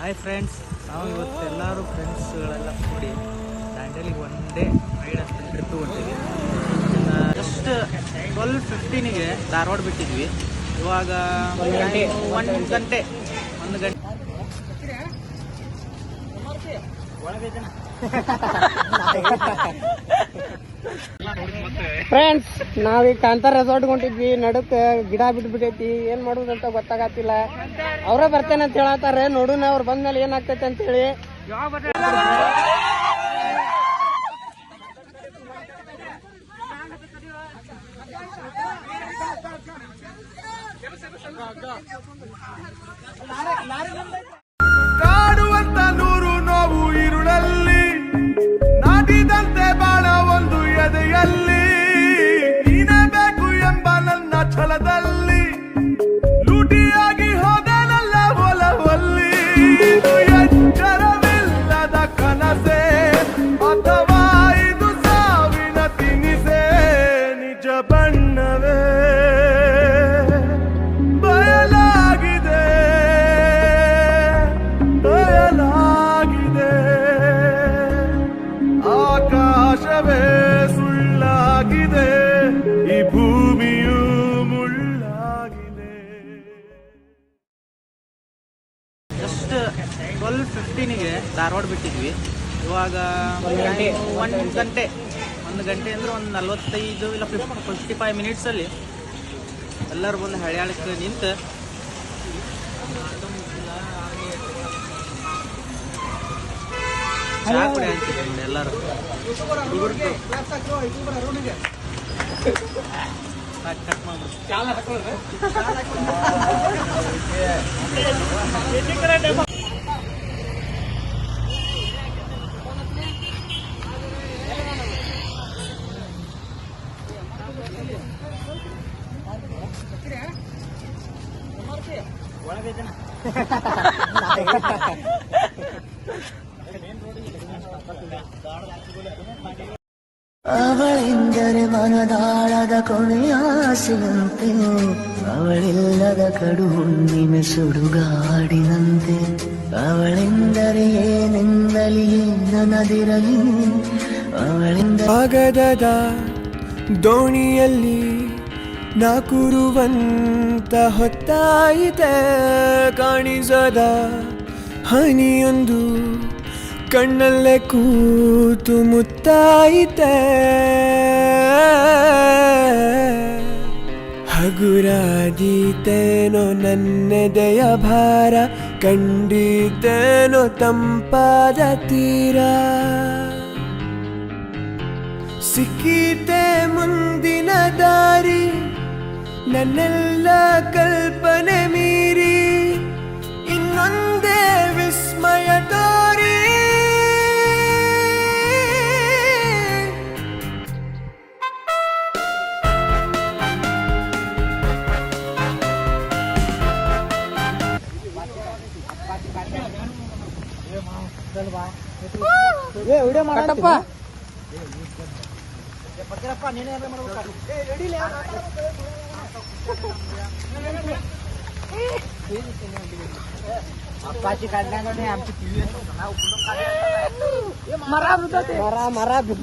Hi friends, ನಾವು ಇವತ್ತು ಎಲ್ಲರೂ ಫ್ರೆಂಡ್ಸ್ಗಳೆಲ್ಲ ಕೂಡಿ ದಾಂಡೇಲಿಗೆ ಒಂದೇ ರೈಡ್ ಅಂತ ಟ್ರಿಪ್ ಹೊಂಟಿದ್ವಿ. ಜಸ್ಟ್ 12:15ಗೆ ಧಾರವಾಡ ಬಿಟ್ಟಿದ್ವಿ. ಇವಾಗ 1 ಗಂಟೆ ಫ್ರೆಂಡ್ಸ್, ನಾವೀಗ ಕಾಂತಾರ ರೆಸಾರ್ಟ್ ಹೊಂಟಿದ್ವಿ. ನಡುಕ್ ಗಿಡ ಬಿಟ್ಬಿಟ್ಟೈತಿ, ಏನ್ ಮಾಡುದಂತ ಗೊತ್ತಾಗತ್ತಿಲ್ಲ. ಅವ್ರ ಬರ್ತೇನೆ ಅಂತ ಹೇಳತ್ತಾರ. ನೋಡುನ ಅವ್ರು ಬಂದ್ಮೇಲೆ ಏನಾಗ್ತೈತೆ ಅಂತ ಹೇಳಿ. ಕಾಡುವಂತ ನೂರು ನೋವು ಇರುಳಲ್ಲಿ ನಾಟಿದಂತೆ ಬಾಳ ಒಂದು ಎದೆಯಲ್ಲಿ ನೀನೇ ಬೇಕು ಎಂಬ ನನ್ನ ಛಲದಲ್ಲಿ ಲೂಟಿಯಾಗಿ ಹೋದನಲ್ಲ ಒಲವಲ್ಲಿ. ಇದು ಎಚ್ಚರವಿಲ್ಲದ ಕನಸೆ ಅಥವಾ ಇದು ಸಾವಿನ ತಿನಿಸೆ? ನಿಜ ಬಣ್ಣವೇ ಬಯಲಾಗಿದೆ, ಬಯಲಾಗಿದೆ. ಆಕಾಶವೇ ಸುಳ್ಳಾಗಿದೆ, ಈ ಭೂಮಿಯು ಮುಳ್ಳಾಗಿದೆ. ಜಸ್ಟ್ 12:15ಗೆ ಧಾರವಾಡ ಬಿಟ್ಟಿದ್ವಿ. ಇವಾಗ 1 ಗಂಟೆ ಅಂದರೆ ಒಂದು 45 ಇಲ್ಲ 55 ಮಿನಿಟ್ಸಲ್ಲಿ ಎಲ್ಲರೂ ಬಂದು ಹಳ್ಯಾಳಕ್ಕೆ ನಿಂತು ಚಹಾ ಕುಡಿ ಅಂತಿದ್ರು ನೋಡಿ ಎಲ್ಲರೂ. ಕಟ್ ಮಾಡ್ಬಿಡ್ತು. ಅವಳೆಂದರೆ ಮನದಾಳದ ಕೊನೆಯಾಸೆಯಂತೆ, ಅವಳಿಲ್ಲದ ಕಡು ಹುಣ್ಣಿಮೆ ಸುಡುಗಾಡಿನಂತೆ. ಅವಳೆಂದರೆ ಏನೆಂದಲಿ ಏನದಿರಲಿ, ಅವಳೆಂದ ಕಾಗದದ ದೋಣಿಯಲ್ಲಿ ನಾ ಕೂರುವಂತ ಹೊತ್ತಾಯಿತೆ. ಕಾಣಿಸದ ಹನಿಯೊಂದು ಕಣ್ಣಲ್ಲೇ ಕೂತು ಮುತ್ತಾಯಿತೆ. ಹಗುರಾದೀತೇನೋ ನನ್ನೆದೆಯ ಭಾರ, ಕಂಡಿದ್ದೇನೋ ತಂಪಾದ ತೀರ. ಸಿಕ್ಕಿತೆ ಮುಂದಿನ ದಾರಿ, ನನ್ನೆಲ್ಲ ಕಲ್ಪನೆ ಮೀರಿ ಇನ್ನೊಂದೇ ವಿಸ್ಮಯ ತೋರಿ. ವಿಡಿಯೋ ಮಾಡಪ್ಪ.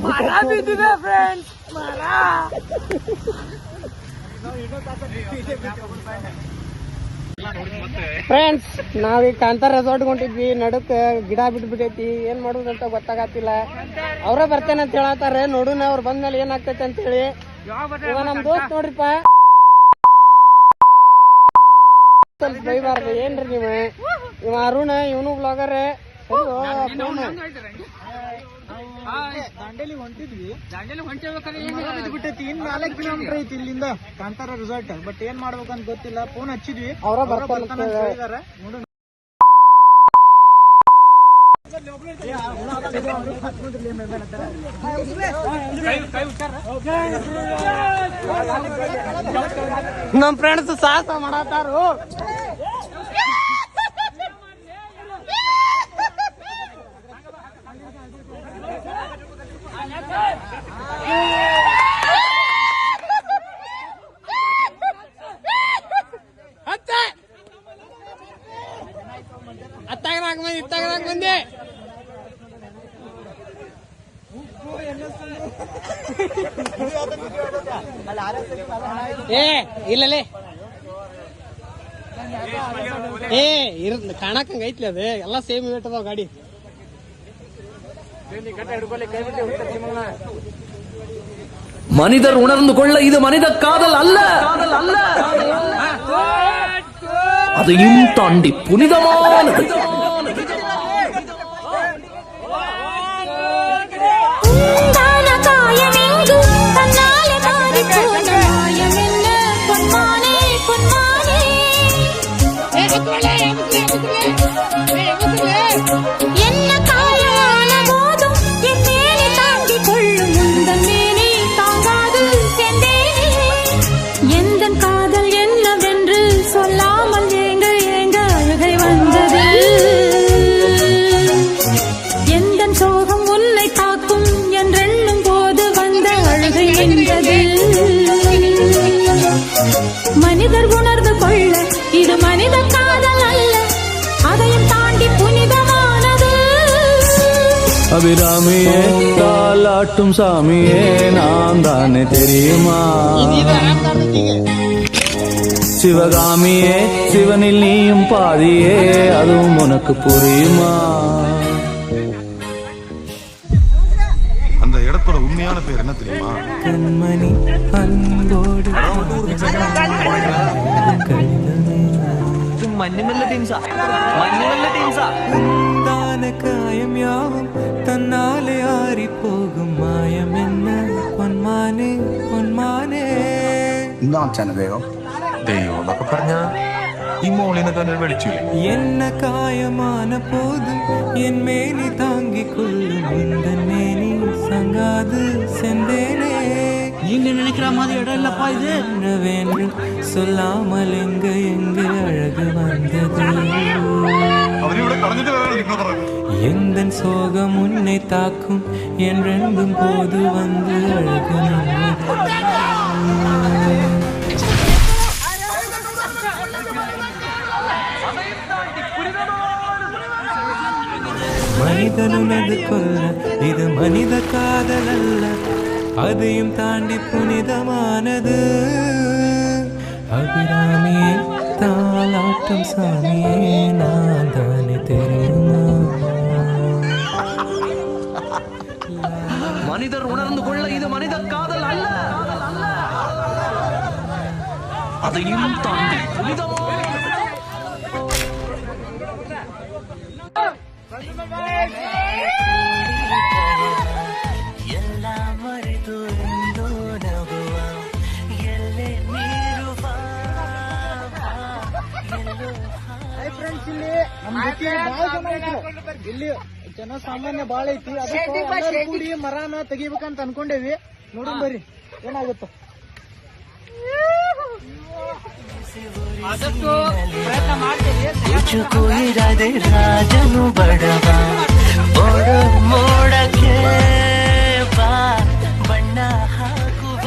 ಮರ ಬಿದ್ದಿದೆ ಫ್ರೆಂಡ್ಸ್, ಮರ. ಫ್ರೆಂಡ್ಸ್, ನಾವೀಗ ಕಾಂತಾರ ರೆಸಾರ್ಟ್ ಹೊಂಟಿದ್ವಿ. ನಡುಕ್ ಗಿಡ ಬಿಟ್ಬಿಟ್ಟೈತಿ, ಏನ್ ಮಾಡುದಂತ ಗೊತ್ತಾಗತ್ತಿಲ್ಲ. ಅವ್ರ ಬರ್ತೇನೆ ಅಂತ ಹೇಳತ್ತಾರ. ನೋಡುನ ಅವ್ರು ಬಂದ್ಮೇಲೆ ಏನಾಗ್ತೈತೆ ಅಂತ ಹೇಳಿ. ಇವ ನಮ್ ದೋಸ್ತ್ ನೋಡ್ರಿಪ್ಪ, ಸ್ವಲ್ಪ ಬೈಬಾರ್ದು ಏನ್ರಿ ನೀವು. ಇವ ಅರುಣ, ಇವನು ಬ್ಲಾಗರ್. ದಾಂಡೇಲಿ ಹೊಂಟಿದ್ವಿ. ಇನ್ 4 ಕಿಲೋಮೀಟರ್ ಐತಿ ಇಲ್ಲಿಂದ ಕಾಂತಾರ ರೆಸಾರ್ಟ್. ಬಟ್ ಏನ್ ಮಾಡ್ಬೇಕಂತ ಗೊತ್ತಿಲ್ಲ. ಫೋನ್ ಹಚ್ಚಿದ್ವಿ, ಅವ್ರ ಬರ್ತಾನೆ. ನಮ್ ಫ್ರೆಂಡ್ಸ್ ಸಾಹಸ ಮಾಡತ್ತಾರು. ಬಂದೆ ಏ ಇಲ್ಲಲೇ ಏ ಕಾಣಕಂಗ ಐತ್ಲಿ ಅದು ಎಲ್ಲ ಸೇಮ್ ವೇಟ್ ಅದಾವ ಗಾಡಿ. மனிதர் உணர்ந்து கொள்ள இது மனித காதல் அல்ல, அதையும் தாண்டி புனிதமானது. என்ன காயான போதும் என் மேலே தாங்கிக் கொள்ளும் முந்தன் மேனே தாங்காது செந்தேனே. எந்தன் காதல் என்னவென்று சொல்லாமல் ஏங்க ஏங்க அழுகை வந்தது. எந்தன் சோகம் உன்னை தாக்கும் என்றெண்ணும் போது வந்த அழுகை நின்றது. மனிதர் உணர்ந்து கொள்ள இது மனித காதல் அல்ல, அதையும் தாண்டி புனிதமானது. அபிராமியே தாலாட்டும் சாமியே நான் தானே தெரியுமா? சிவகாமியே சிவனில் நீயும் பாதியே அதுவும் உனக்கு புரியுமா? அந்த இடத்தோட உண்மையான பேர் என்ன தெரியுமா? கண்மணி அன்போடு தான காயம் யாவும் தன்னாலே ஆறி போகும் மாயம் என்ன പൊന്മാനെ പൊന്മാനെ. ദൈവം എന്നൊക്കെ പറഞ്ഞ ഈ മോളിനെ തന്നെ വിളിച്ചില്ലേ? என்ன காயமான போதும் என் மேனி தாங்கிக் கொள்ளும் உந்தன் மேனி சங்காது செந்தேனே. நீங்க நினைக்கிற மாதிரி இடம் இல்லப்பா இது. என்னவென்று சொல்லாமல் எங்க எங்க அழகு வந்தது. അവരിവിടെ കളഞ്ഞിട്ട് വരാനാണ് നിങ്ങൾ പറയുന്നത്. எந்தன் சோகம் உன்னை தாக்கும் என்றென்றும் போது வந்து அழகு நின்றது. மனிதனுனது கொல்ல இது மனித காதல் அல்ல, அதையும் தாண்டி புனிதமானது. அபிராமியே தாலாட்டும் சாமியே நான் தானே தெரியுமா? மனிதர் உணர்ந்து கொள்ள இது மனித காதல் அல்ல, அதையும் தாண்டி புனிதமானது. ಎಲ್ಲ ಮರೆತು ಎಂದು ನಗುವ ಎಲ್ಲೇ ನೀರುವ ಇಲ್ಲಿ ಜನಸಾಮಾನ್ಯ ಬಾಳ ಐತಿ. ಅದಕ್ಕೆ ಕೂಡಿ ಮರಾನ ತೆಗಿಬೇಕಂತ ಅನ್ಕೊಂಡೇವಿ. ನೋಡೋಣ ಬರ್ರಿ ಏನಾಗುತ್ತ. ಮುಚ್ಚುಕು ಇರದೆ ರಾಜನು ಬಡವ ಓಡ ಮೋಡಕ್ಕೆ ಬಾ ಬಣ್ಣ ಹಾಕುವ.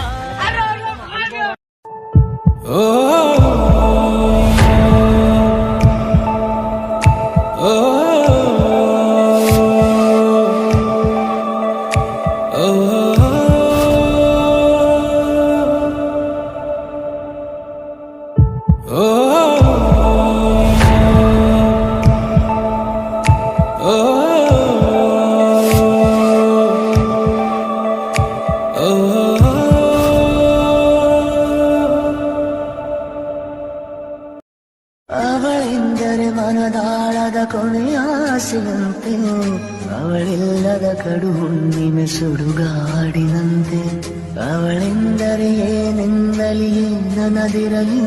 ಓ ಓ ಅವಳೆಂದರೆ ಮನದಾಳದ ಕೊನೆಯಾಸೆಯಂತೆ, ಅವಳಿಲ್ಲದ ಕಡು ಹುಣ್ಣಿಮೆ ಸುಡುಗಾಡಿನಂತೆ. ಅವಳೆಂದರೆ ಏನೆಂದಲಿ ಏನದಿರಲಿ,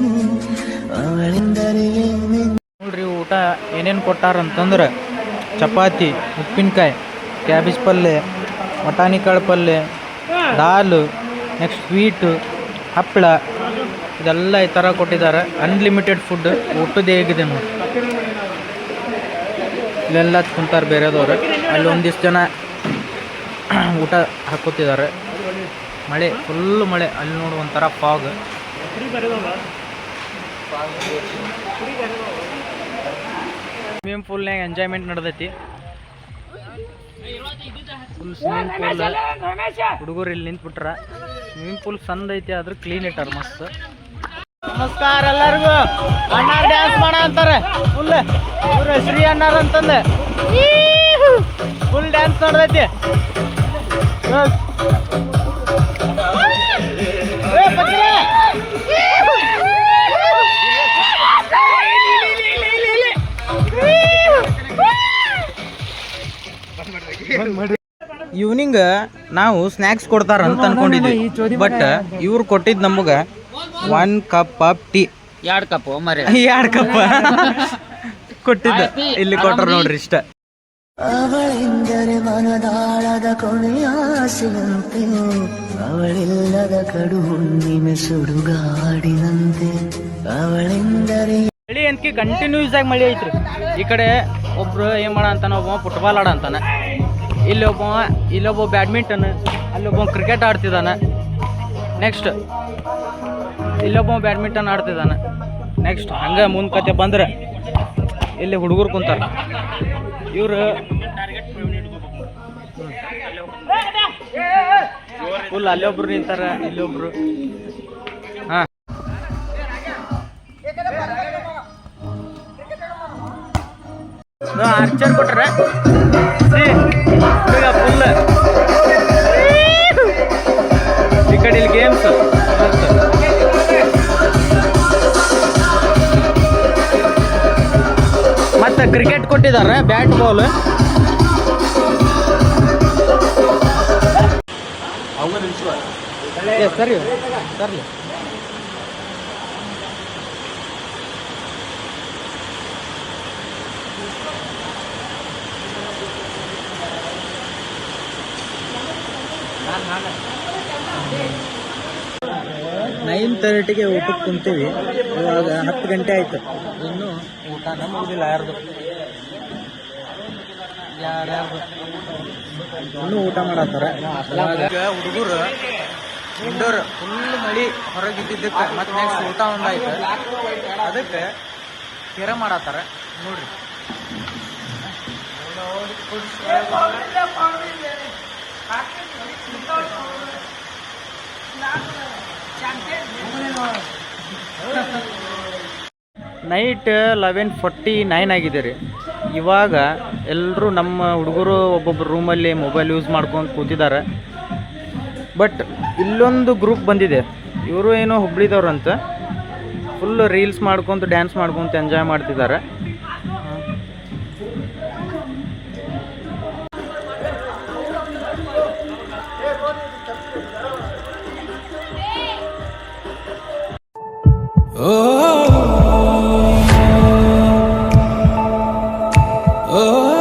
ಅವಳೆಂದರೆ ಏನೆಂದ. ನೋಡ್ರಿ ಊಟ ಏನೇನು ಕೊಟ್ಟಾರಂತಂದ್ರೆ ಚಪಾತಿ, ಉಪ್ಪಿನಕಾಯಿ, ಕ್ಯಾಬೇಜ್ ಪಲ್ಯ, ಬಟಾಣಿ ಕಾಳು ಪಲ್ಯ, ದಾಲು, ನೆಕ್ಸ್ಟ್ ಸ್ವೀಟು, ಹಪ್ಪಳ, ಇದೆಲ್ಲ ಈ ಥರ ಕೊಟ್ಟಿದ್ದಾರೆ. Unlimited food. ಊಟದ್ದು ಹೇಗಿದೆ ನೋಡಿ. ಇಲ್ಲೆಲ್ಲ ಕುಂತಾರೆ ಬೇರೆದವರು. ಅಲ್ಲಿ ಒಂದಿಷ್ಟು ಜನ ಊಟ ಹಾಕೋತಿದ್ದಾರೆ. ಮಳೆ, ಫುಲ್ಲು ಮಳೆ. ಅಲ್ಲಿ ನೋಡು ಒಂಥರ ಫಾಗ್. ಸ್ವಿಮ್ಮಿಂಗ್ ಪೂಲ್ನಾಗ ಎಂಜಾಯ್ಮೆಂಟ್ ನಡೆದೈತಿ. ಫುಲ್ ಸ್ವಿಮ್ಮಿಂಗ್ ಪೂಲ್ ಹುಡುಗರು ಇಲ್ಲಿ ನಿಂತ್ಬಿಟ್ರ. ಸ್ವಿಮ್ಮಿಂಗ್ ಪೂಲ್ ಸಣ್ಣ ಐತಿ ಆದ್ರೆ ಕ್ಲೀನ್ ಇಟ್ಟಾರ ಮಸ್ತ್. ನಮಸ್ಕಾರ ಎಲ್ಲರಿಗೂ. ಅಣ್ಣಾರ್ ಡ್ಯಾನ್ಸ್ ಮಾಡ ಅಂತಾರೆ ಫುಲ್. ಇವ್ರು ಶ್ರೀ ಅಣ್ಣಾರ್ ಅಂತಂದೆ ಫುಲ್ ಡ್ಯಾನ್ಸ್ ನಡೆದೈತಿ. ಈವ್ನಿಂಗ್ ನಾವು ಸ್ನ್ಯಾಕ್ಸ್ ಕೊಡ್ತಾರ ಅಂತ ಅನ್ಕೊಂಡಿದ್ವಿ. ಬಟ್ ಇವ್ರು ಕೊಟ್ಟಿದ್ದು ನಮಗೆ 1 ಕಪ್ ಆಫ್ ಟೀ. 2 ಕಪ್ ಮರಿ 2 ಕಪ್ ಕೊಟ್ಟಿದ್ದ. ಇಲ್ಲಿ ಕೊಟ್ರ ನೋಡ್ರಿ ಇಷ್ಟ. ಅವಳೆಂದರೆ ಮನದಾಳದ ಕೊನೆಯಾಸೆಯಂತೆ, ಅವಳಿಲ್ಲದ ಕಡು ಹುಣ್ಣಿಮೆ ಸುಡುಗಾಡಿನಂತೆ. ಅವಳೆಂದರೆ ಮಳಿ ಅಂತ್ಕಿ ಕಂಟಿನ್ಯೂಸ್ ಆಗಿ ಮಳಿ ಐತ್ರಿ. ಈ ಕಡೆ ಒಬ್ರು ಏನ್ ಮಾಡ ಅಂತಾನ, ಒಬ್ಬ ಫುಟ್ಬಾಲ್ ಆಡ ಅಂತಾನ, ಇಲ್ಲೊಬ್ಬ ಬ್ಯಾಡ್ಮಿಂಟನ್, ಅಲ್ಲೊಬ್ಬ ಕ್ರಿಕೆಟ್ ಆಡ್ತಿದ್ದಾನ. ನೆಕ್ಸ್ಟ್ ಇಲ್ಲೊಬ್ಬ ಬ್ಯಾಡ್ಮಿಂಟನ್ ಆಡ್ತಿದ್ದಾನ. ನೆಕ್ಸ್ಟ್ ಹಂಗೆ ಮುಂದೆ ಕತೆ ಬಂದ್ರೆ ಇಲ್ಲಿ ಹುಡುಗರು ಕುಂತಾರ. ಇವರು ಫುಲ್ ಅಲ್ಲೊಬ್ರು ನಿಂತಾರ, ಇಲ್ಲೊಬ್ರು. ಹಾಂ ಆರ್ಚರ್ ಕೊಟ್ರೆ ಫುಲ್ ಈ ಕಡೆ ಇಲ್ಲಿ ಗೇಮ್ಸ್. ಮತ್ತೆ ಕ್ರಿಕೆಟ್ ಕೊಟ್ಟಿದ್ದಾರೆ, ಬ್ಯಾಟ್ ಬಾಲ್. ಸರಿ ಸರಿ. ನೈನ್ 9:30ಗೆ ಊಟಕ್ಕೆ ಕುಂತೀವಿ. ಇವಾಗ 10 ಗಂಟೆ ಆಯ್ತು, ಇನ್ನೂ ಊಟನ ಮುಗಿದಿಲ್ಲ ಯಾರ್ದು. ಇನ್ನೂ ಊಟ ಮಾಡತ್ತಾರ. ಹುಡುಗರು ಇಂಡೋರ್ ಫುಲ್ ಮಳಿ ಹೊರಗಿದ್ದಕ್ಕೆ ಮತ್ತೆ ನೆಕ್ಸ್ಟ್ ಊಟ ಒಂದಾಯ್ತು, ಅದಕ್ಕೆ ಕೆರೆ ಮಾಡತ್ತಾರ ನೋಡ್ರಿ. ನೈಟ್ 11:49 ಆಗಿದೆ ರೀ. ಇವಾಗ ಎಲ್ಲರೂ ನಮ್ಮ ಹುಡುಗರು ಒಬ್ಬೊಬ್ಬರು ರೂಮಲ್ಲಿ ಮೊಬೈಲ್ ಯೂಸ್ ಮಾಡ್ಕೊಂಡು ಕೂತಿದ್ದಾರೆ. ಬಟ್ ಇಲ್ಲೊಂದು ಗ್ರೂಪ್ ಬಂದಿದೆ, ಇವರು ಏನೋ ಹುಬ್ಳಿದವ್ರಂತ. ಫುಲ್ ರೀಲ್ಸ್ ಮಾಡ್ಕೊತ ಡ್ಯಾನ್ಸ್ ಮಾಡ್ಕೊತ ಎಂಜಾಯ್ ಮಾಡ್ತಿದ್ದಾರೆ. Oh